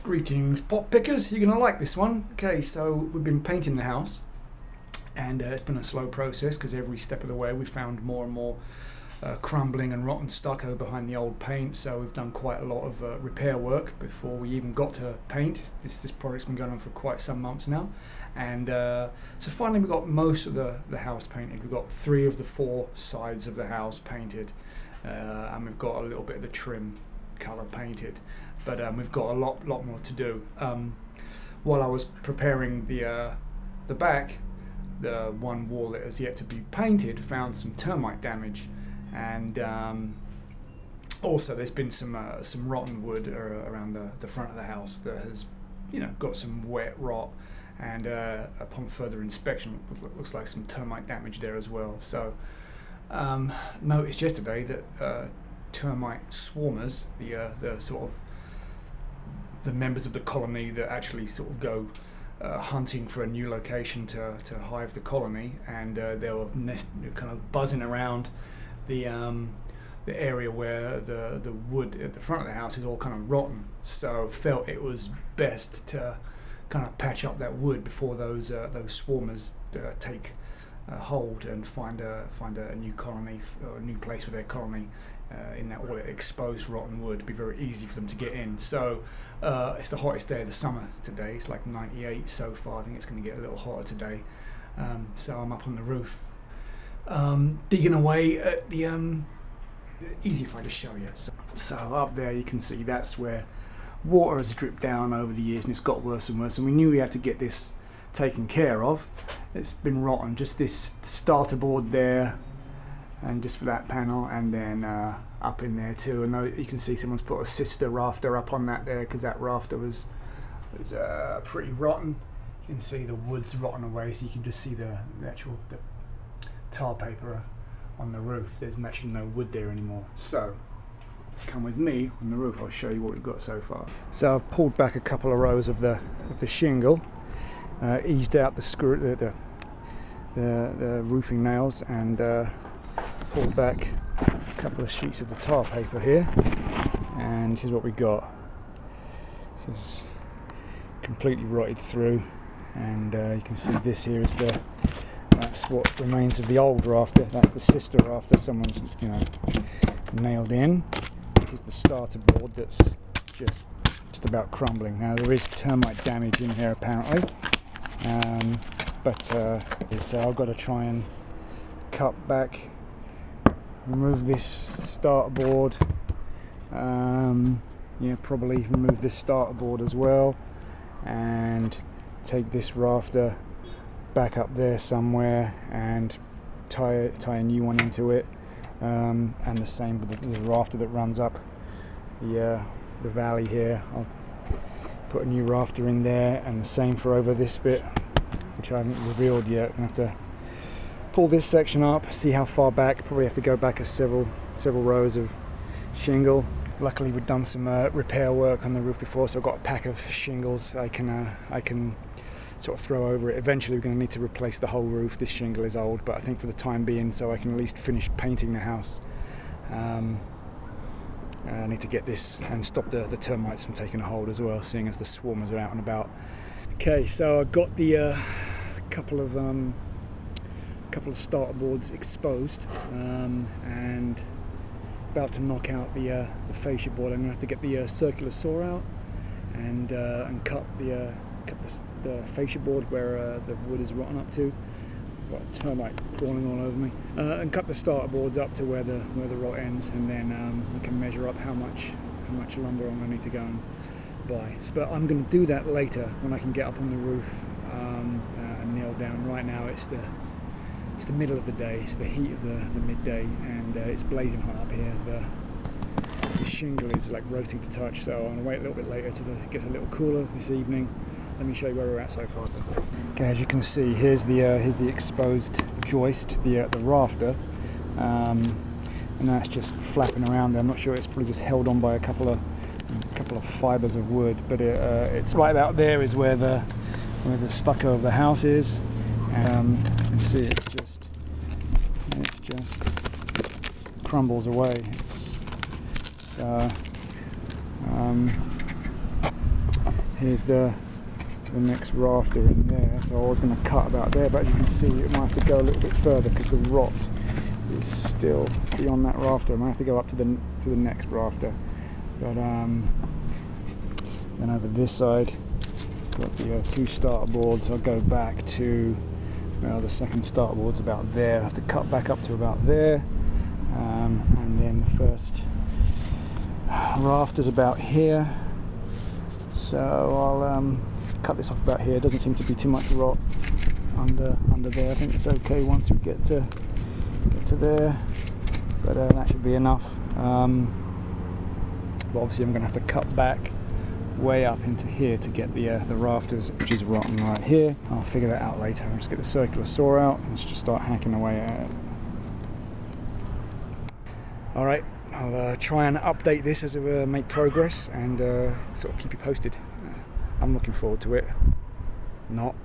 Greetings pot pickers, you're going to like this one. Okay, so we've been painting the house and it's been a slow process because every step of the way we found more and more crumbling and rotten stucco behind the old paint, so we've done quite a lot of repair work before we even got to paint. This project's been going on for quite some months now, and so finally we got most of the house painted. We've got 3 of the 4 sides of the house painted, and we've got a little bit of the trim colour painted, but we've got a lot more to do. While I was preparing the back, the one wall that has yet to be painted found some termite damage, and also there's been some rotten wood around the front of the house that has, you know, got some wet rot, and upon further inspection it looks like some termite damage there as well. So noticed yesterday that termite swarmers, the sort of the members of the colony that actually sort of go hunting for a new location to hive the colony, and they were kind of buzzing around the area where the wood at the front of the house is all kind of rotten. So felt it was best to kind of patch up that wood before those swarmers take hold and find a new colony, or a new place for their colony in that all that exposed rotten wood. It'd be very easy for them to get in. So it's the hottest day of the summer today. It's like 98 so far. I think it's going to get a little hotter today. So I'm up on the roof digging away at the easy if I just show you. So up there you can see that's where water has dripped down over the years, and it's got worse and worse, and we knew we had to get this taken care of. It's been rotten, just this starter board there, and just for that panel, and then up in there too. And you can see someone's put a sister rafter up on that there, because that rafter was pretty rotten. You can see the wood's rotten away, so you can just see the actual tar paper on the roof. There's actually no wood there anymore. So come with me on the roof, I'll show you what we've got so far. So I've pulled back a couple of rows of the shingle, eased out the screw, the roofing nails, and pulled back a couple of sheets of the tar paper here, and this is what we got. This is completely rotted through, and you can see this here is that's what remains of the old rafter. That's the sister rafter someone's, you know, nailed in. This is the starter board that's just about crumbling. Now there is termite damage in here apparently, but so I've got to try and cut back, remove this starter board, yeah, probably remove this starter board as well, and take this rafter back up there somewhere and tie a new one into it, and the same with the rafter that runs up the valley here. I'll put a new rafter in there, and the same for over this bit, which I haven't revealed yet. I'm going to have to pull this section up, see how far back. Probably have to go back several rows of shingle. Luckily we've done some repair work on the roof before, so I've got a pack of shingles I can sort of throw over it. Eventually we're going to need to replace the whole roof. This shingle is old, but I think for the time being, so I can at least finish painting the house, I need to get this and stop the termites from taking a hold as well, seeing as the swarmers are out and about. Okay, so I got the couple of starter boards exposed, and about to knock out the fascia board. I'm going to have to get the circular saw out and cut the fascia board where the wood is rotten up to. Got a termite crawling all over me, and cut the starter boards up to where the rot ends, and then we can measure up how much lumber I'm going to need to go and buy. But I'm going to do that later when I can get up on the roof and nail down. Right now it's the middle of the day, it's the heat of the midday, and it's blazing hot up here. The shingle is like roasting to touch, so I'm going to wait a little bit later till it gets a little cooler this evening. Let me show you where we're at so far. Okay, as you can see, here's the exposed joist, the rafter, and that's just flapping around there. I'm not sure, it's probably just held on by a couple of fibres of wood, but it's right out there is where the stucco of the house is, and you can see it's just crumbles away. here's the next rafter in there, so I was going to cut about there, but as you can see it might have to go a little bit further because the rot is still beyond that rafter. I might have to go up to the next rafter. But then over this side got the 2 starter boards. I'll go back to, well, the second starter board's about there. I have to cut back up to about there, and then the first rafter's about here, so I'll cut this off about here. Doesn't seem to be too much rot under there. I think it's okay once we get to there, but that should be enough. But obviously I'm going to have to cut back way up into here to get the rafters, which is rotten right here. I'll figure that out later. I'll just get the circular saw out and just start hacking away at it. Alright, I'll try and update this as we make progress and sort of keep you posted. I'm looking forward to it. Not.